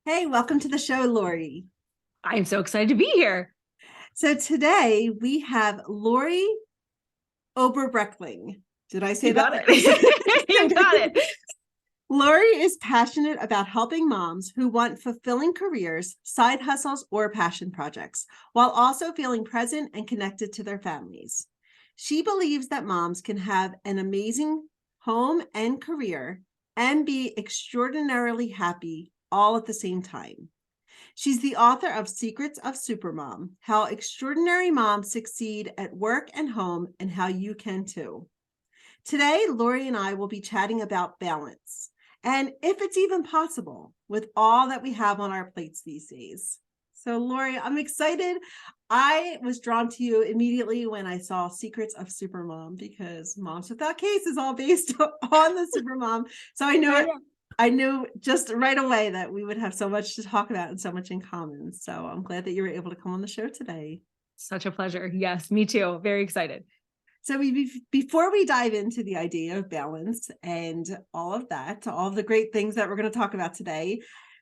Hey, welcome to the show, Lori. I am so excited to be here. So today we have Lori Oberbroekling. Did I say You that got it. You got right? it. Lori is passionate about helping moms who want fulfilling careers, side hustles, or passion projects, while also feeling present and connected to their families. She believes that moms can have an amazing home and career and be extraordinarily happy all at the same time. She's the author of Secrets of Supermom: How Extraordinary Moms Succeed at Work and Home, and How You Can Too. Today, Lori and I will be chatting about balance and if it's even possible with all that we have on our plates these days. So, Lori, I'm excited. I was drawn to you immediately when I saw Secrets of Supermom because Moms Without Case is all based on the Supermom. So I knew just right away that we would have so much to talk about and so much in common. So I'm glad that you were able to come on the show today. Such a pleasure. Yes, me too. Very excited. So before we dive into the idea of balance and all of that, all of the great things that we're going to talk about today,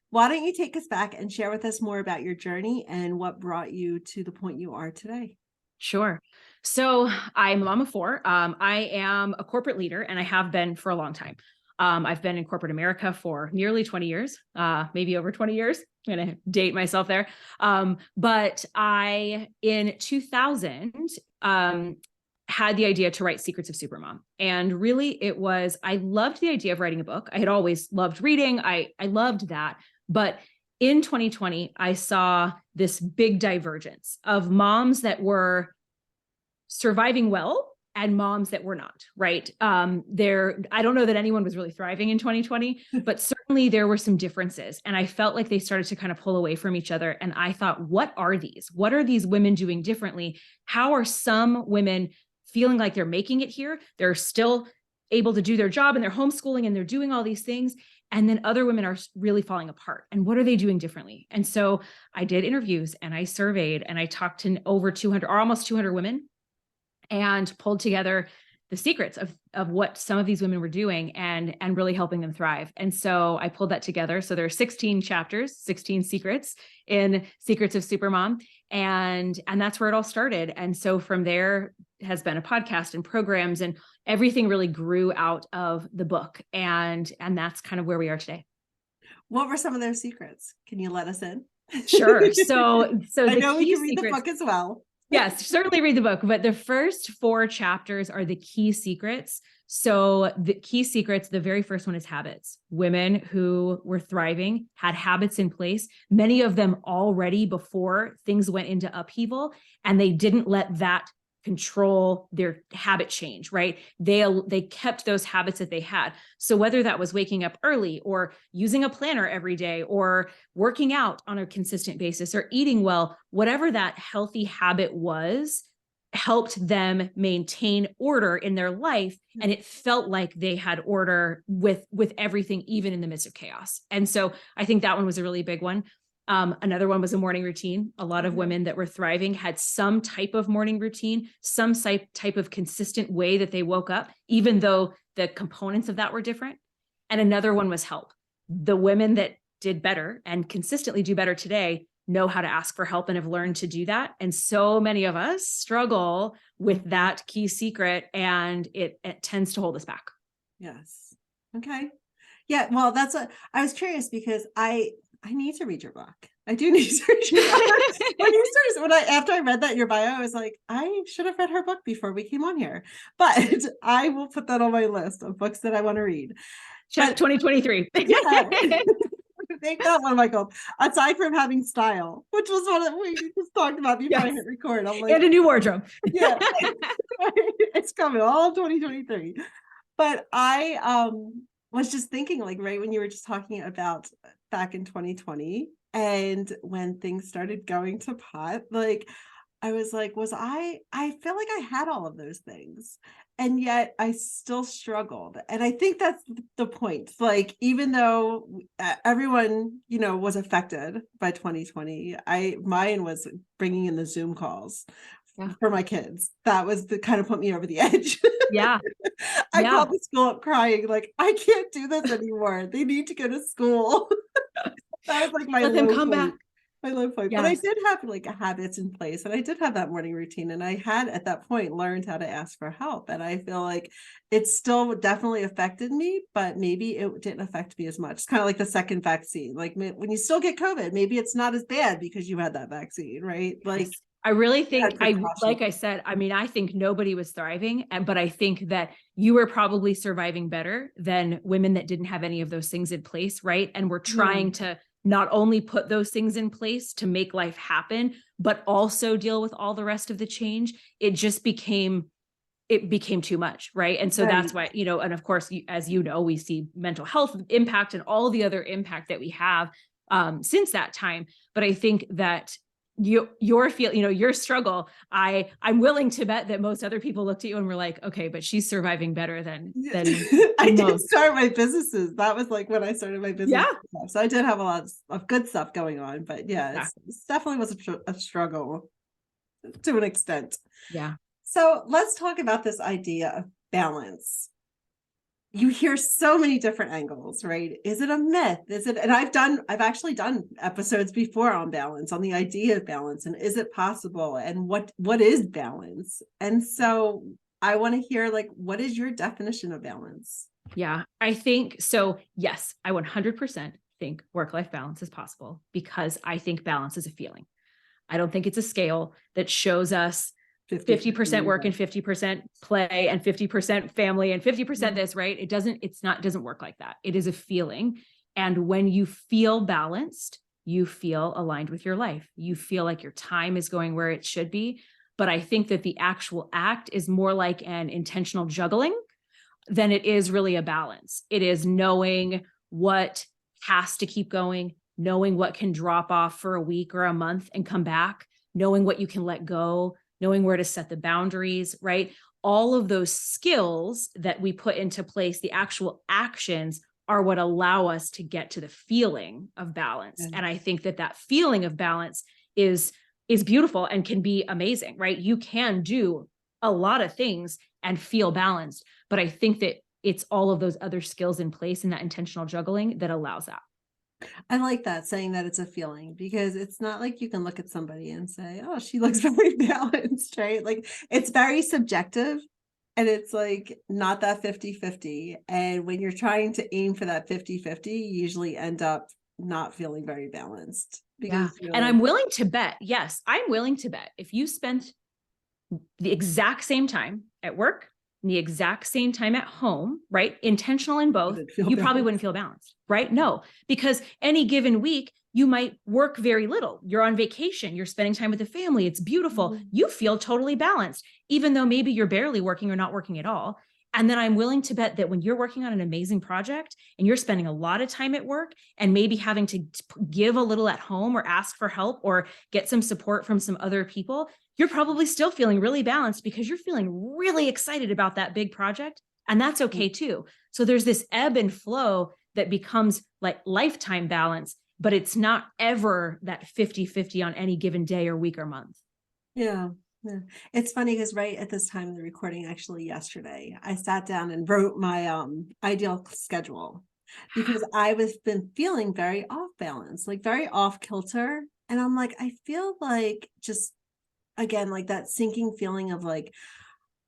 why don't you take us back and share with us more about your journey and what brought you to the point you are today? Sure. So I'm a mom of four. I am a corporate leader and I have been for a long time. I've been in corporate America for nearly 20 years, maybe over 20 years. I'm going to date myself there. But in 2000, had the idea to write Secrets of Supermom. And really I loved the idea of writing a book. I had always loved reading. I loved that. But in 2020, I saw this big divergence of moms that were surviving well and moms that were not, right? I don't know that anyone was really thriving in 2020, but certainly there were some differences. And I felt like they started to kind of pull away from each other. And I thought, what are these? What are these women doing differently? How are some women feeling like they're making it here? They're still able to do their job and they're homeschooling and they're doing all these things. And then other women are really falling apart. And what are they doing differently? And so I did interviews and I surveyed and I talked to over 200 or almost 200 women and pulled together the secrets of what some of these women were doing and really helping them thrive. And so I pulled that together. So there are 16 chapters, 16 secrets in Secrets of Supermom. And that's where it all started. And so from there has been a podcast and programs, and everything really grew out of the book. And that's kind of where we are today. What were some of their secrets? Can you let us in? Sure. So I the know we key can read the book as well. Yes, certainly read the book, but the first 4 chapters are the key secrets. So the key secrets, the very first one is habits. Women who were thriving had habits in place, many of them already before things went into upheaval, and they didn't let that control their habit change, right? They kept those habits that they had. So whether that was waking up early or using a planner every day or working out on a consistent basis or eating well, whatever that healthy habit was, helped them maintain order in their life. And it felt like they had order with everything, even in the midst of chaos. And so I think that one was a really big one. Another one was a morning routine. A lot of women that were thriving had some type of morning routine, some type of consistent way that they woke up, even though the components of that were different. And another one was help. The women that did better and consistently do better today know how to ask for help and have learned to do that. And so many of us struggle with that key secret, and it tends to hold us back. Yes. Okay. Yeah. Well, I was curious because I need to read your book. I do need to read your book. After I read that in your bio, I was like, I should have read her book before we came on here, but I will put that on my list of books that I want to read. Check 2023. Yeah. Make that one, Michael. Aside from having style, which was one that we just talked about before I hit record. I'm like, and a new wardrobe. Yeah, it's coming all 2023. But I was just thinking, like, right when you were just talking about back in 2020 and when things started going to pot, like I was like, I feel like I had all of those things. And yet I still struggled. And I think that's the point. Like, even though everyone, was affected by 2020, mine was bringing in the Zoom calls for my kids. That was the kind of put me over the edge. Yeah. I called the school up crying, like, I can't do this anymore. They need to go to school. That was like my Let them low come point. back. My low point. But I Yes. did have like habits in place, and I did have that morning routine, and I had at that point learned how to ask for help. And I feel like it still definitely affected me, but maybe it didn't affect me as much. It's kind of like the second vaccine. Like when you still get COVID, maybe it's not as bad because you had that vaccine, right? Like Yes. I really you had think precautions. like I said, I mean, I think nobody was thriving, but I think that you were probably surviving better than women that didn't have any of those things in place, right? And we're Yeah. trying to not only put those things in place to make life happen, but also deal with all the rest of the change. It became too much, right? And so Right. that's why, and of course, as you know, we see mental health impact and all the other impact that we have since that time. But I think that your struggle, I'm willing to bet that most other people looked at you and were like, okay, but she's surviving better than Yeah. than I did most. start my businesses. That was like when I started my business. Yeah, So I did have a lot of good stuff going on, but yeah, exactly. it's definitely was a struggle to an extent. Yeah. So let's talk about this idea of balance. You hear so many different angles, right? Is it a myth? Is it, and I've actually done episodes before on balance, on the idea of balance, and is it possible? And what is balance? And so I want to hear, like, what is your definition of balance? Yeah, I think so. Yes, I 100% think work-life balance is possible because I think balance is a feeling. I don't think it's a scale that shows us 50% work and 50% play and 50% family and 50% this, right? It doesn't work like that. It is a feeling. And when you feel balanced, you feel aligned with your life. You feel like your time is going where it should be. But I think that the actual act is more like an intentional juggling than it is really a balance. It is knowing what has to keep going, knowing what can drop off for a week or a month and come back, knowing what you can let go, knowing where to set the boundaries, right? All of those skills that we put into place, the actual actions are what allow us to get to the feeling of balance. Yeah. And I think that that feeling of balance is beautiful and can be amazing, right? You can do a lot of things and feel balanced, but I think that it's all of those other skills in place and that intentional juggling that allows that. I like that, saying that it's a feeling, because it's not like you can look at somebody and say, oh, she looks very balanced, right? Like it's very subjective, and it's like not that 50-50. And when you're trying to aim for that 50-50, you usually end up not feeling very balanced Yeah. because you're And like, I'm willing to bet, yes, I'm willing to bet if you spent the exact same time at work, and the exact same time at home, right? Intentional in both, you probably wouldn't feel balanced, right? No, because any given week, you might work very little. You're on vacation, you're spending time with the family, it's beautiful. Mhm. You feel totally balanced, even though maybe you're barely working or not working at all. And then I'm willing to bet that when you're working on an amazing project and you're spending a lot of time at work and maybe having to give a little at home or ask for help or get some support from some other people, you're probably still feeling really balanced because you're feeling really excited about that big project. And that's okay too. So there's this ebb and flow that becomes like lifetime balance, but it's not ever that 50-50 on any given day or week or month. Yeah. Yeah. It's funny because right at this time of the recording, actually yesterday, I sat down and wrote my ideal schedule, because I was been feeling very off balance, like very off kilter. And I'm like, I feel like just again, like that sinking feeling of like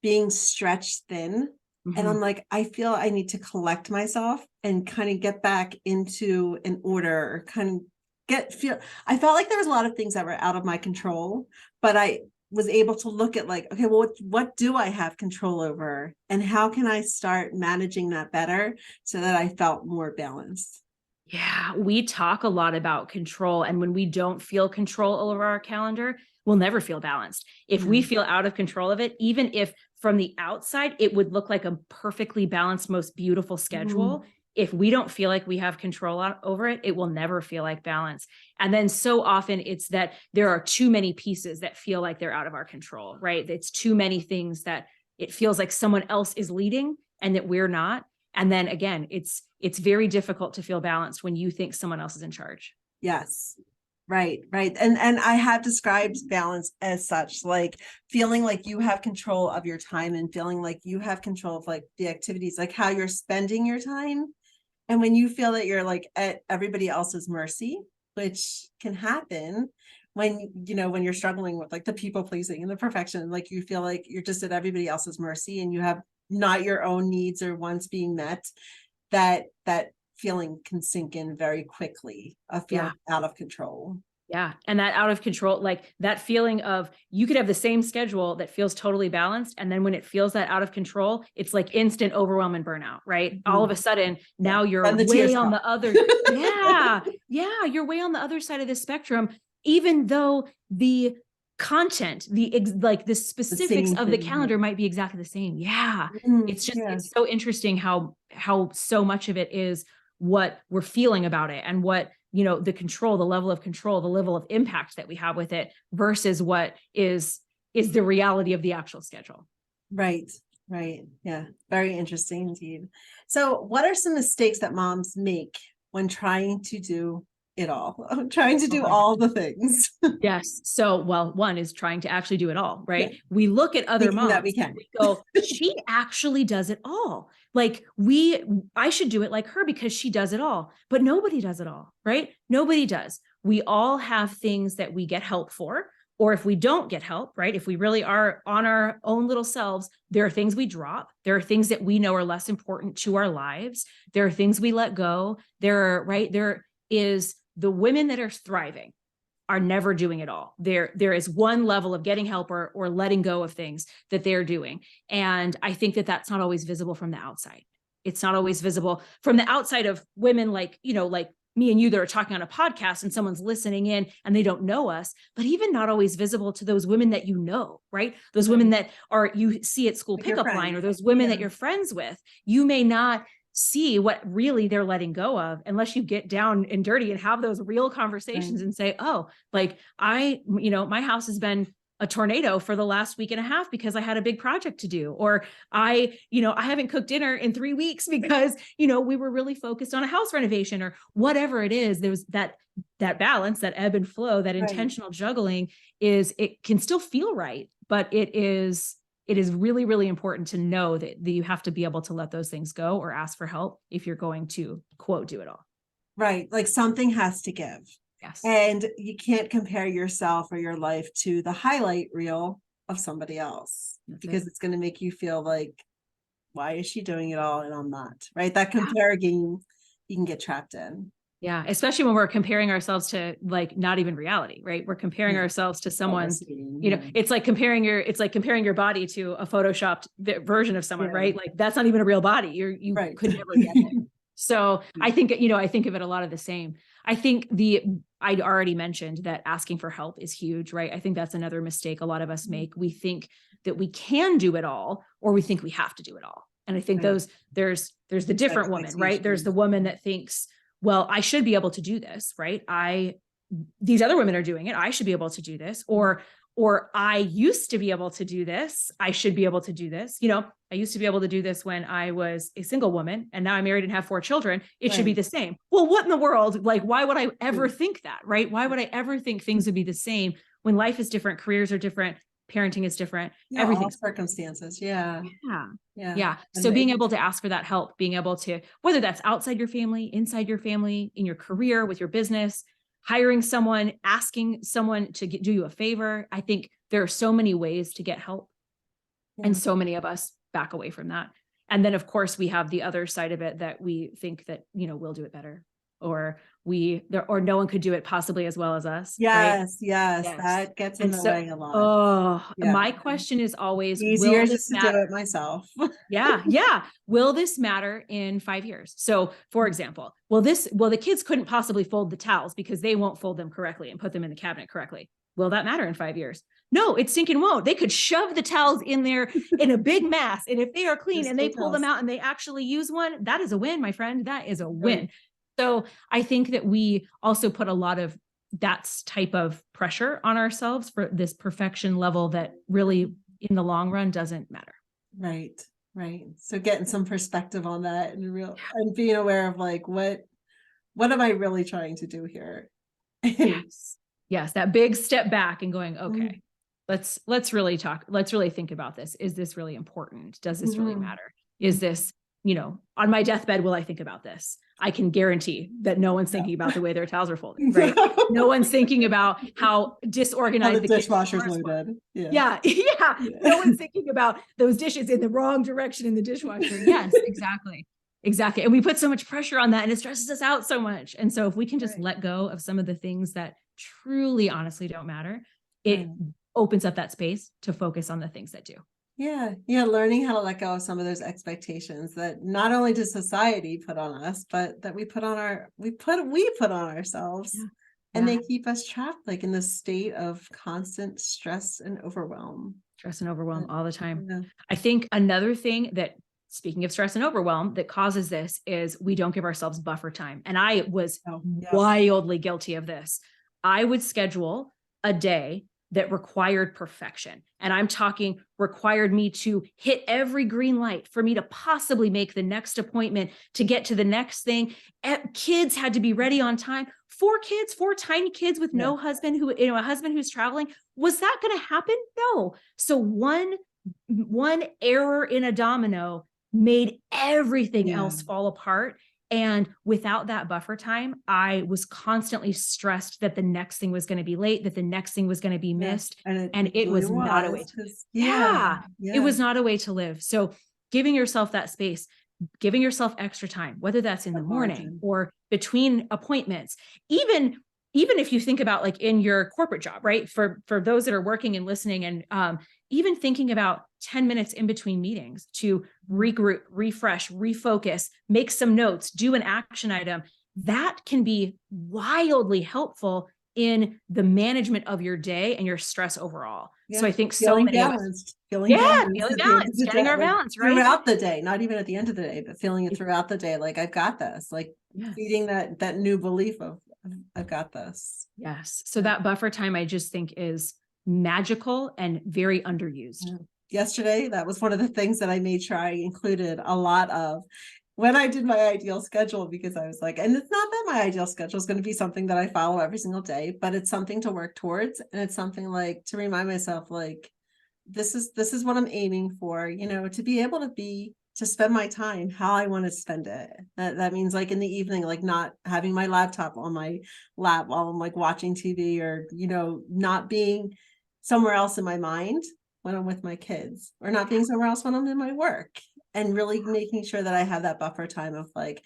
being stretched thin. And I'm like, I feel I need to collect myself and kind of get back into an order, or kind of I felt like there was a lot of things that were out of my control, but I was able to look at like, okay, well, what do I have control over, and how can I start managing that better so that I felt more balanced? Yeah, we talk a lot about control. And when we don't feel control over our calendar, we'll never feel balanced. If we feel out of control of it, even if from the outside it would look like a perfectly balanced, most beautiful schedule, if we don't feel like we have control over it, it will never feel like balance. And then so often it's that there are too many pieces that feel like they're out of our control, right? It's too many things that it feels like someone else is leading and that we're not. And then again, it's very difficult to feel balanced when you think someone else is in charge. Yes. Right, right. And I have described balance as such, like feeling like you have control of your time and feeling like you have control of like the activities, like how you're spending your time. And when you feel that you're like at everybody else's mercy, which can happen when, when you're struggling with like the people pleasing and the perfection, like you feel like you're just at everybody else's mercy and you have not your own needs or wants being met, that feeling can sink in very quickly, a feeling out of control. Yeah. And that out of control, like that feeling of you could have the same schedule that feels totally balanced. And then when it feels that out of control, it's like instant overwhelm and burnout, right? All of a sudden, now you're way on the other. Yeah. You're way on the other side of the spectrum, even though the content, the specifics of the calendar might be exactly the same. Yeah. It's just, it's so interesting how so much of it is what we're feeling about it and what, the control, the level of control, the level of impact that we have with it versus what is the reality of the actual schedule. Right. Yeah. Very interesting indeed. So what are some mistakes that moms make when trying to do it all, trying to do all the things? Yes. So, well, one is trying to actually do it all, right? Yeah. We look at other moms that we go, she actually does it all. Like I should do it like her because she does it all, but nobody does it all, right? Nobody does. We all have things that we get help for, or if we don't get help, right? If we really are on our own little selves, there are things we drop. There are things that we know are less important to our lives. There are things we let go. There is the women that are thriving are never doing it all. There is one level of getting help or letting go of things that they're doing. And I think that that's not always visible from the outside. It's not always visible from the outside of women like me and you that are talking on a podcast and someone's listening in and they don't know us, but even not always visible to those women that right? Those women that you see at school pickup line, or those women that you're friends with. You may not see what really they're letting go of unless you get down and dirty and have those real conversations and say, oh, like my house has been a tornado for the last week and a half because I had a big project to do, or I haven't cooked dinner in 3 weeks because, we were really focused on a house renovation or whatever it is. There's that balance, that ebb and flow, that intentional juggling it can still feel right, but it is really, really important to know that you have to be able to let those things go or ask for help if you're going to, quote, do it all. Right. Like something has to give. Yes. And you can't compare yourself or your life to the highlight reel of somebody else. That's because it's going to make you feel like, why is she doing it all and I'm not? Right. That compare game you can get trapped in. Yeah, especially when we're comparing ourselves to like not even reality, right? We're comparing ourselves to someone's, it's like comparing your body to a photoshopped version of someone, right? Like that's not even a real body. You could never get there. So I think, I think of it a lot of the same. I think I'd already mentioned that asking for help is huge, right? I think that's another mistake a lot of us make. We think that we can do it all, or we think we have to do it all. And I think there's the different woman, right? There's the woman that thinks, well, I should be able to do this, right? These other women are doing it. I should be able to do this. Or I used to be able to do this. I should be able to do this. I used to be able to do this when I was a single woman, and now I'm married and have 4 children. It should be the same. Well, what in the world? Like, why would I ever think that, right? Why would I ever think things would be the same when life is different, careers are different, parenting is different, everything's circumstances. Yeah. So being able to ask for that help, being able to, whether that's outside your family, inside your family, in your career, with your business, hiring someone, asking someone to do you a favor. I think there are so many ways to get help. And so many of us back away from that. And then of course we have the other side of it that we think that, we'll do it better, or no one could do it possibly as well as us. Yes. That gets in the way a lot. My question is always, easier just to do it myself. Will this matter in 5 years? So for example, the kids couldn't possibly fold the towels because they won't fold them correctly and put them in the cabinet correctly. Will that matter in 5 years? No, it stinking won't. They could shove the towels in there in a big mass. And if they are clean and they pull them out and they actually use one, that is a win, my friend. That is a win. Right. So I think that we also put a lot of that type of pressure on ourselves for this perfection level that really in the long run doesn't matter. Right. So getting some perspective on that and being aware of like, what am I really trying to do here? Yes. That big step back and going, okay, let's really talk. Let's really think about this. Is this really important? Does this really matter? Is this, on my deathbed, will I think about this? I can guarantee that no one's thinking about the way their towels are folded, right? No one's thinking about how disorganized How the kitchen dishwasher's drawers were. loaded. Yeah. No one's thinking about those dishes in the wrong direction in the dishwasher. Yes, exactly. Exactly. And we put so much pressure on that and it stresses us out so much. And so if we can just let go of some of the things that truly, honestly don't matter, it opens up that space to focus on the things that do. Yeah. Yeah. Learning how to let go of some of those expectations that not only does society put on us, but that we put on ourselves. And they keep us trapped like in this state of constant stress and overwhelm. Stress and overwhelm all the time. I think another thing that, speaking of stress and overwhelm, that causes this is we don't give ourselves buffer time. And I was wildly guilty of this. I would schedule a day that required perfection. And I'm talking required me to hit every green light for me to possibly make the next appointment, to get to the next thing. Kids had to be ready on time. 4 tiny kids with no husband, a husband who's traveling. Was that going to happen? No. So one error in a domino made everything else fall apart. And without that buffer time, I was constantly stressed that the next thing was going to be late, that the next thing was going to be missed. And it was not a way to live. It was not a way to live. So giving yourself that space, giving yourself extra time, whether that's in the morning or between appointments, even if you think about like in your corporate job, right? For those that are working and listening, and even thinking about 10 minutes in between meetings to regroup, refresh, refocus, make some notes, do an action item, that can be wildly helpful in the management of your day and your stress overall. So I think so many of us, feeling balanced, getting our balance, right? Throughout the day, not even at the end of the day, but feeling it throughout the day. Like I've got this, like feeding that new belief of I've got this. Yes. So that buffer time, I just think is magical and very underused. Yesterday, that was one of the things that I made sure I included a lot of when I did my ideal schedule, because I was like, and it's not that my ideal schedule is going to be something that I follow every single day, but it's something to work towards. And it's something like to remind myself, like, this is what I'm aiming for, to be able to spend my time how I want to spend it. That means like in the evening, like not having my laptop on my lap while I'm like watching TV, or, not being somewhere else in my mind when I'm with my kids, or not being somewhere else when I'm in my work, and really making sure that I have that buffer time of like,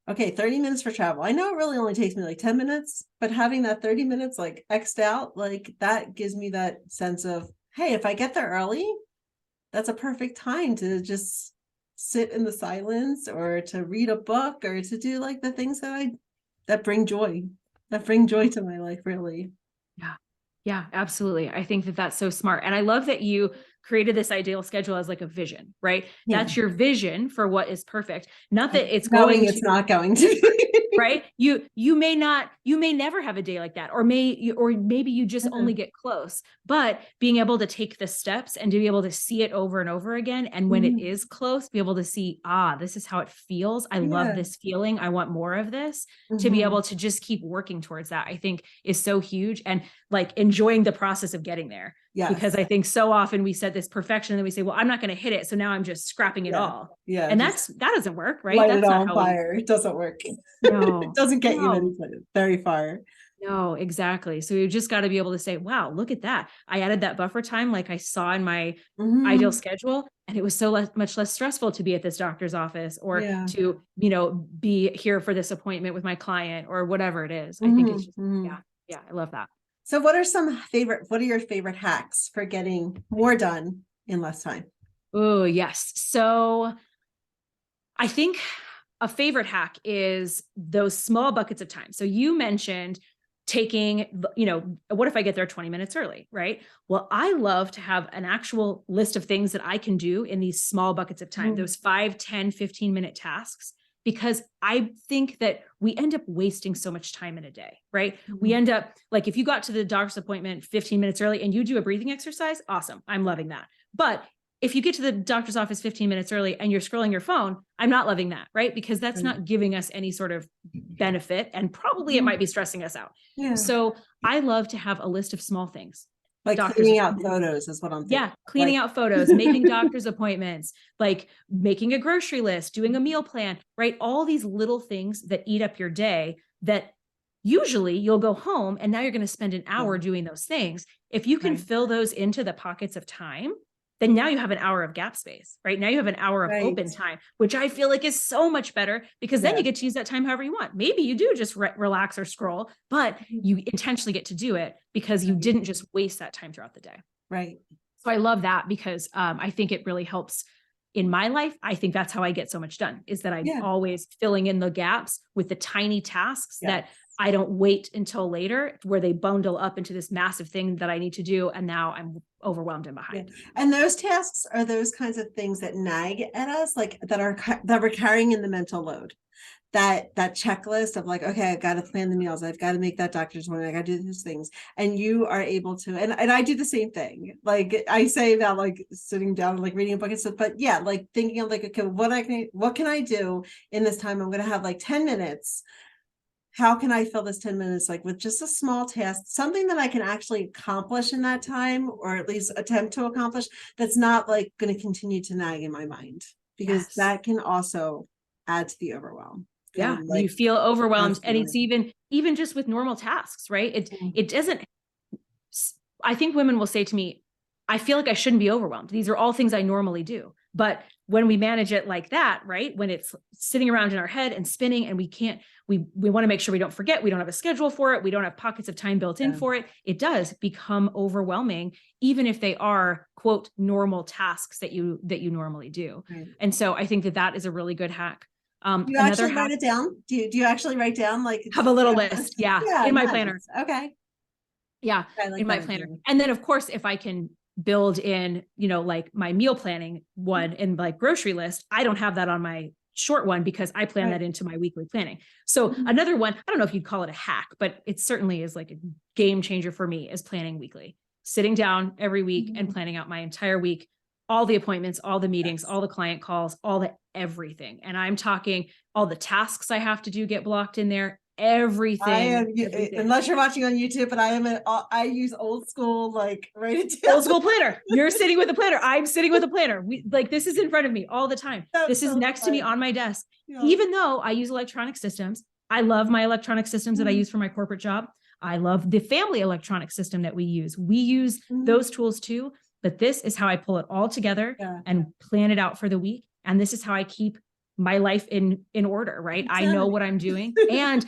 okay, 30 minutes for travel. I know it really only takes me like 10 minutes, but having that 30 minutes like X'd out, like that gives me that sense of, hey, if I get there early, that's a perfect time to just sit in the silence, or to read a book, or to do like the things that bring joy to my life, really. Yeah, absolutely. I think that that's so smart. And I love that you created this ideal schedule as like a vision, right? That's your vision for what is perfect. Not that it's not going to be. Right. You may never have a day like that, or maybe you just only get close, but being able to take the steps and to be able to see it over and over again. And when it is close, be able to see, this is how it feels. I love this feeling. I want more of this. To be able to just keep working towards that, I think is so huge, and like enjoying the process of getting there. Because I think so often we set this perfection and then we say, well, I'm not going to hit it, so now I'm just scrapping it all. And that doesn't work, right? Light That's it not on fire. It doesn't work. No, it doesn't get you very far. No, exactly. So you just got to be able to say, wow, look at that. I added that buffer time like I saw in my ideal schedule, and it was so much less stressful to be at this doctor's office, or to, be here for this appointment with my client, or whatever it is. I think it's just, I love that. So what are your favorite hacks for getting more done in less time? Oh, yes. So I think a favorite hack is those small buckets of time. So you mentioned taking, what if I get there 20 minutes early, right? Well, I love to have an actual list of things that I can do in these small buckets of time, those 5, 10, 15-minute tasks, because I think that we end up wasting so much time in a day, right? We end up like, if you got to the doctor's appointment 15 minutes early and you do a breathing exercise, awesome. I'm loving that. But if you get to the doctor's office 15 minutes early and you're scrolling your phone, I'm not loving that, right? Because that's not giving us any sort of benefit, and probably it might be stressing us out. So I love to have a list of small things. Like doctor's cleaning out appointments. photos is what I'm thinking. Yeah, cleaning Like, out photos, making doctor's appointments, like making a grocery list, doing a meal plan, right? All these little things that eat up your day that usually you'll go home and now you're going to spend an hour doing those things. If you can right, fill those into the pockets of time, then now you have an hour of gap space, right? Now you have an hour of right. open time, which I feel like is so much better because then Yeah. you get to use that time however you want. Maybe you do just relax or scroll, but you intentionally get to do it because you didn't just waste that time throughout the day. Right. So I love that because I think it really helps in my life. I think that's how I get so much done, is that I'm Yeah. always filling in the gaps with the tiny tasks Yeah. that I don't wait until later where they bundle up into this massive thing that I need to do. And now I'm overwhelmed and behind. Yeah. And those tasks are those kinds of things that nag at us, like that we're carrying in the mental load. That checklist of like, okay, I've got to plan the meals, I've got to make that doctor's appointment, I got to do these things, and you are able to, and I do the same thing. Like I say about like sitting down and like reading a book and stuff, but yeah, like thinking of like, okay, what can I do in this time? I'm going to have like 10 minutes. How can I fill this 10 minutes like with just a small task, something that I can actually accomplish in that time, or at least attempt to accomplish, that's not like going to continue to nag in my mind, because Yes. that can also add to the overwhelm. Yeah, Like, you feel overwhelmed, and it's feeling. even just with normal tasks, right? Mhm. It doesn't. I think women will say to me, "I feel like I shouldn't be overwhelmed. These are all things I normally do." But when we manage it like that, right? When it's sitting around in our head and spinning, and we can't, we want to make sure we don't forget. We don't have a schedule for it. We don't have pockets of time built in for it. It does become overwhelming, even if they are quote normal tasks that you normally do. Right. And so I think that that is a really good hack. Do you Another actually hack, write it down? Do you actually write down like have a little list. Yeah. Yeah, In my nice. planner. Okay. Yeah. I like In my that planner. idea. And then of course, if I can build in, like my meal planning one in like grocery list, I don't have that on my short one because I plan that into my weekly planning. So another one, I don't know if you'd call it a hack, but it certainly is like a game changer for me, is planning weekly, sitting down every week and planning out my entire week, all the appointments, all the meetings, all the client calls, all the everything. And I'm talking all the tasks I have to do get blocked in there, everything. Unless you're watching on YouTube, but I use old school, like write it down. Old school planner. You're sitting with a planner. I'm sitting with a planner. This is in front of me all the time. This is next to me on my desk. Yeah. Even though I use electronic systems, I love my electronic systems that I use for my corporate job. I love the family electronic system that we use. We use those tools too, but this is how I pull it all together and plan it out for the week. And this is how I keep my life in order, right? Exactly. I know what I'm doing, and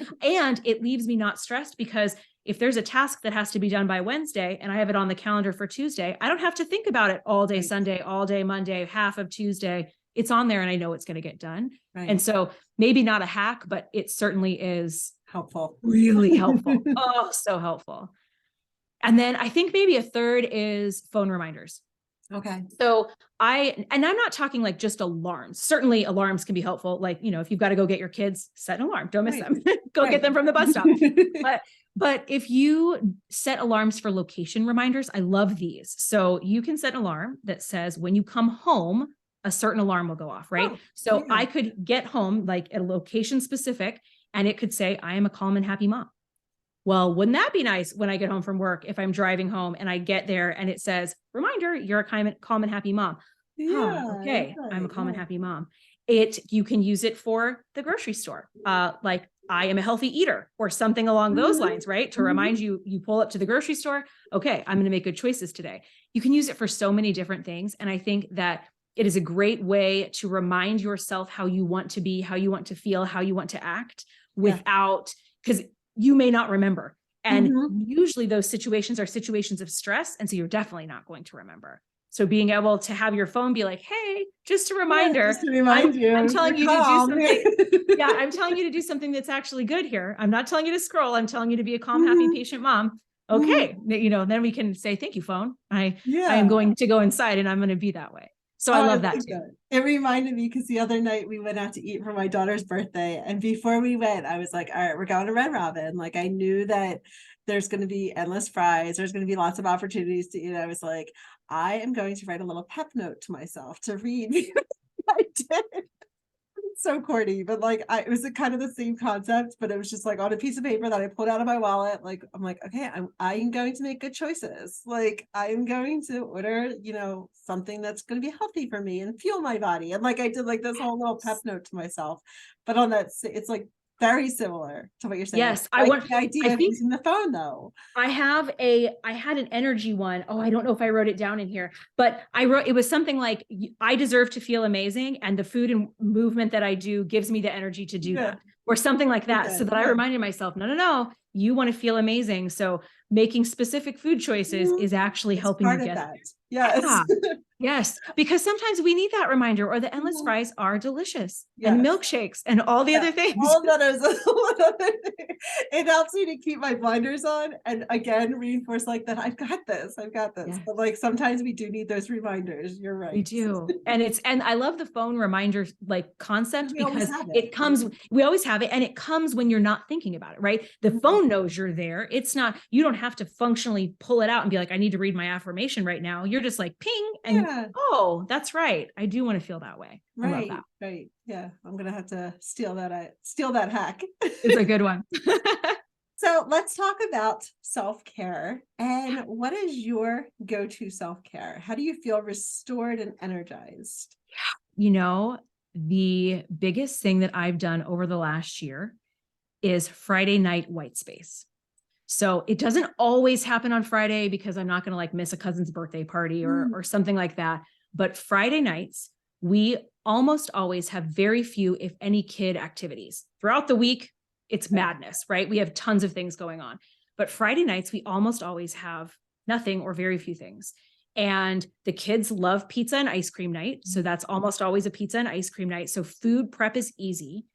it leaves me not stressed, because if there's a task that has to be done by Wednesday and I have it on the calendar for Tuesday, I don't have to think about it all day Sunday, all day Monday, half of Tuesday. It's on there and I know it's going to get done. Right. And so maybe not a hack, but it certainly is helpful, really helpful. Oh, so helpful. And then I think maybe a third is phone reminders. Okay. So I'm not talking like just alarms. Certainly alarms can be helpful. Like, if you've got to go get your kids, set an alarm, don't miss them, go get them from the bus stop. But if you set alarms for location reminders, I love these. So you can set an alarm that says when you come home, a certain alarm will go off, right? I could get home like at a location specific, and it could say, I am a calm and happy mom. Well, wouldn't that be nice when I get home from work, if I'm driving home and I get there and it says, reminder, you're a calm and happy mom. Yeah, okay. Right. I'm a calm and happy mom. You can use it for the grocery store. Like I am a healthy eater or something along those lines, right? To remind you, you pull up to the grocery store. Okay, I'm going to make good choices today. You can use it for so many different things. And I think that it is a great way to remind yourself how you want to be, how you want to feel, how you want to act without, because you may not remember. And usually those situations are situations of stress. And so you're definitely not going to remember. So being able to have your phone be like, hey, just a reminder, just to remind you, I'm telling you to do something. Yeah, I'm telling you to do something that's actually good here. I'm not telling you to scroll. I'm telling you to be a calm, happy, patient mom. Okay. Then we can say, thank you, phone. I am going to go inside and I'm going to be that way. So I love that too. It reminded me because the other night we went out to eat for my daughter's birthday. And before we went, I was like, all right, we're going to Red Robin. Like I knew that there's going to be endless fries. There's going to be lots of opportunities to eat. I was like, I am going to write a little pep note to myself to read. I did. so corny, but like it was kind of the same concept, but it was just like on a piece of paper that I pulled out of my wallet. Like I'm like, okay, I'm going to make good choices. Like I'm going to order, something that's going to be healthy for me and fuel my body. And like I did like this whole little pep note to myself. But on that, it's like very similar to what you're saying. Yes, I like the idea of using the phone though. I had an energy one. Oh, I don't know if I wrote it down in here, but it was something like, I deserve to feel amazing, and the food and movement that I do gives me the energy to do that, or something like that. So that I reminded myself, no, you want to feel amazing. So making specific food choices is actually helping you get that. Yes. Yeah. Yes, because sometimes we need that reminder, or the endless fries are delicious, and milkshakes and all the other things. All that is it helps me to keep my blinders on and again reinforce like that I've got this. Yeah. But like sometimes we do need those reminders. You're right. We do. And I love the phone reminder like concept, because it comes, we always have it, and it comes when you're not thinking about it, right? The phone knows you're there. It's not, you don't have to functionally pull it out and be like, I need to read my affirmation right now. You're just like ping and oh, that's right. I do want to feel that way. I love that. Right. Yeah. I'm going to have to steal that hack. It's a good one. So let's talk about self-care. And what is your go-to self-care? How do you feel restored and energized? The biggest thing that I've done over the last year is Friday night white space. So it doesn't always happen on Friday, because I'm not going to like miss a cousin's birthday party or something like that. But Friday nights, we almost always have very few, if any, kid activities. Throughout the week, it's madness, right? We have tons of things going on. But Friday nights, we almost always have nothing or very few things. And the kids love pizza and ice cream night. So that's almost always a pizza and ice cream night. So food prep is easy.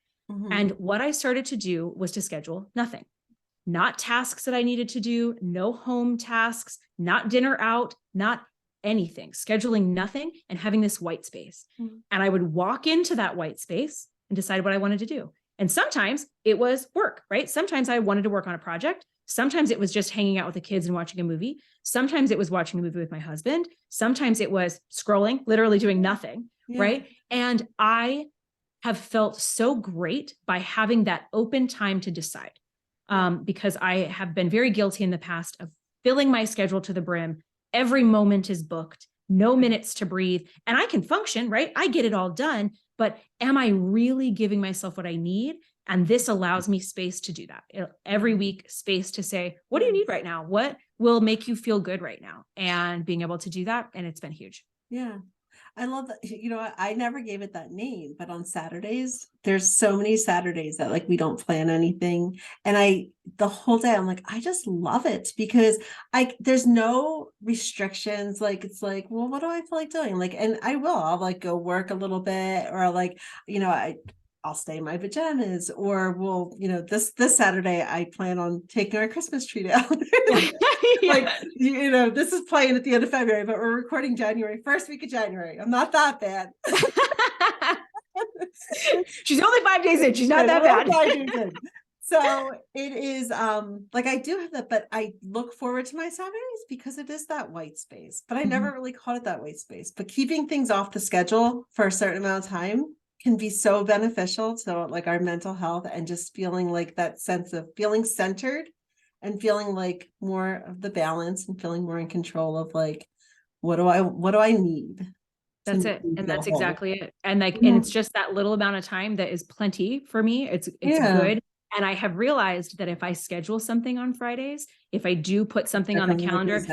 And what I started to do was to schedule nothing. Not tasks that I needed to do, no home tasks, not dinner out, not anything, scheduling nothing and having this white space. And I would walk into that white space and decide what I wanted to do. And sometimes it was work, right? Sometimes I wanted to work on a project. Sometimes it was just hanging out with the kids and watching a movie. Sometimes it was watching a movie with my husband. Sometimes it was scrolling, literally doing nothing, right? And I have felt so great by having that open time to decide. Because I have been very guilty in the past of filling my schedule to the brim. Every moment is booked, no minutes to breathe, and I can function, right? I get it all done, but am I really giving myself what I need? And this allows me space to do that. Every week, space to say, what do you need right now? What will make you feel good right now? And being able to do that. And it's been huge. Yeah. I love that. I never gave it that name, but on Saturdays, there's so many Saturdays that like we don't plan anything. And the whole day, I'm like, I just love it because there's no restrictions. Like, it's like, well, what do I feel like doing? Like, and I'll like go work a little bit, or like, I'll stay in my pajamas, or this Saturday, I plan on taking our Christmas tree down. Like, this is playing at the end of February, but we're recording first week of January. I'm not that bad. She's only 5 days in. She's not that bad. 5 days in. So it is like I do have that, but I look forward to my Saturdays because it is that white space. But I never really called it that white space. But keeping things off the schedule for a certain amount of time can be so beneficial to like our mental health, and just feeling like that sense of feeling centered and feeling like more of the balance and feeling more in control of like, what do I need? That's it. And that's exactly it. And like, and it's just that little amount of time that is plenty for me. It's good. And I have realized that if I schedule something on Fridays, if I do put something on the calendar,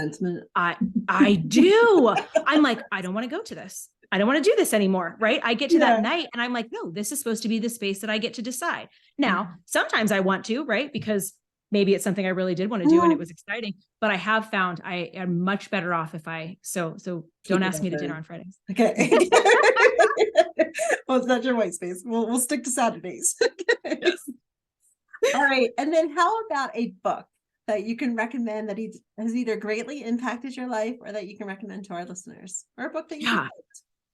I do. I'm like, I don't want to go to this. I don't want to do this anymore. Right. I get to that night and I'm like, no, this is supposed to be the space that I get to decide. Now, sometimes I want to, right? Because maybe it's something I really did want to do and it was exciting, but I have found I am much better off if so don't ask me to dinner on Fridays. Okay. Well, it's not your white space. We'll stick to Saturdays. Yes. All right. And then how about a book that you can recommend that has either greatly impacted your life or that you can recommend to our listeners, or a book that you liked?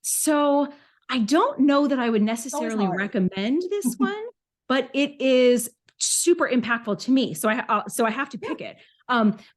So I don't know that I would necessarily recommend this one, but it is super impactful to me. So I have to pick it.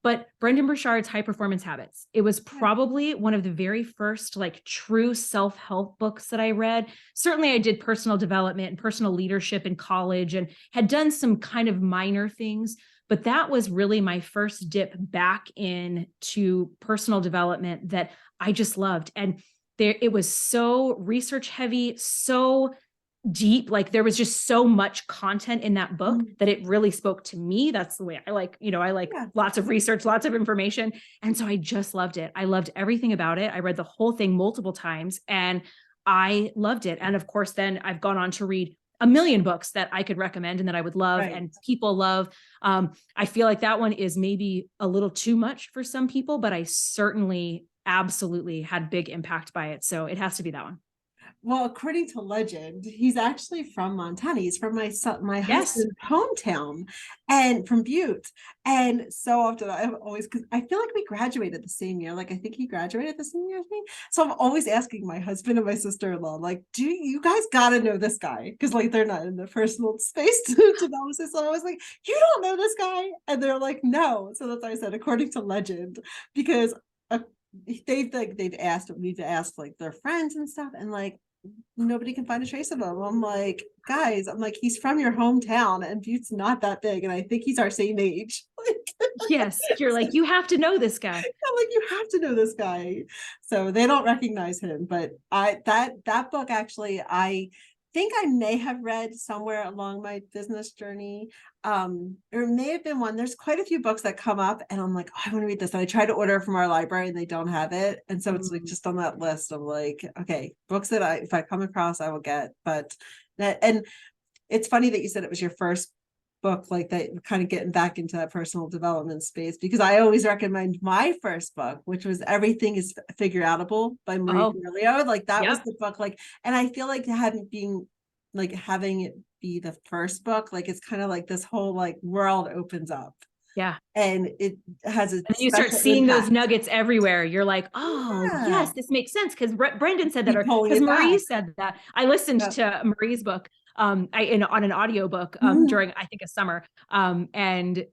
But Brendan Burchard's High Performance Habits, it was probably one of the very first like true self-help books that I read. Certainly I did personal development and personal leadership in college and had done some kind of minor things, but that was really my first dip back into personal development that I just loved. And it was so research heavy, so deep. Like there was just so much content in that book that it really spoke to me. That's the way I like, lots of research, lots of information. And so I just loved it. I loved everything about it. I read the whole thing multiple times and I loved it. And of course, then I've gone on to read a million books that I could recommend and that I would love and people love. I feel like that one is maybe a little too much for some people, but I certainly absolutely had big impact by it. So it has to be that one. Well, according to legend, he's actually from Montana. He's from my husband's hometown and from Butte. And so often I've always, because I feel like we graduated the same year. Like I think he graduated the same year as me. So I'm always asking my husband and my sister-in-law, like, do you guys got to know this guy? Because like they're not in the personal space to know this. So I was like, you don't know this guy? And they're like, no. So that's why I said, according to legend, because we've asked like their friends and stuff, and like nobody can find a trace of him. I'm like, guys, he's from your hometown and Butte's not that big, and I think he's our same age. Yes, you're like, you have to know this guy. I'm like, you have to know this guy. So they don't recognize him, but that book actually, I think I may have read somewhere along my business journey. It may have been one. There's quite a few books that come up and I'm like, oh, I want to read this. And I try to order from our library and they don't have it. And so it's like just on that list of like, okay, books that if I come across, I will get. But and it's funny that you said it was your first book, like that, kind of getting back into that personal development space, because I always recommend my first book, which was Everything is Figure Outable by Marie Forleo. Like that was the book, like, and I feel like having it be the first book, like it's kind of like this whole like world opens up. Yeah. And it has a you start seeing those nuggets everywhere. You're like, oh yes, this makes sense. Because Brendan said that, or because Marie said that. I listened to Marie's book on an audiobook during, I think, a summer. And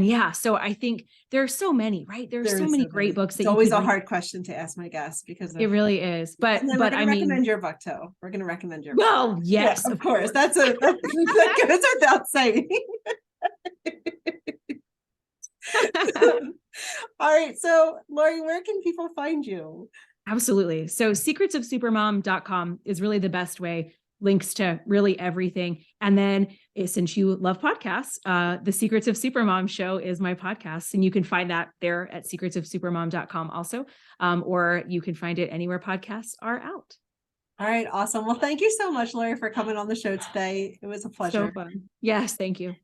yeah, so I think there are so many, right? There are so many great books. It's always a hard question to ask my guests because it really is. But I recommend your book too. We're going to recommend your book. Well, yes, of course. That goes without saying. All right. So Lori, where can people find you? Absolutely. So secretsofsupermom.com is really the best way. Links to really everything. And then since you love podcasts, the Secrets of Supermom show is my podcast. And you can find that there at secretsofsupermom.com also. Or you can find it anywhere podcasts are out. All right. Awesome. Well, thank you so much, Lori, for coming on the show today. It was a pleasure. So fun. Yes. Thank you.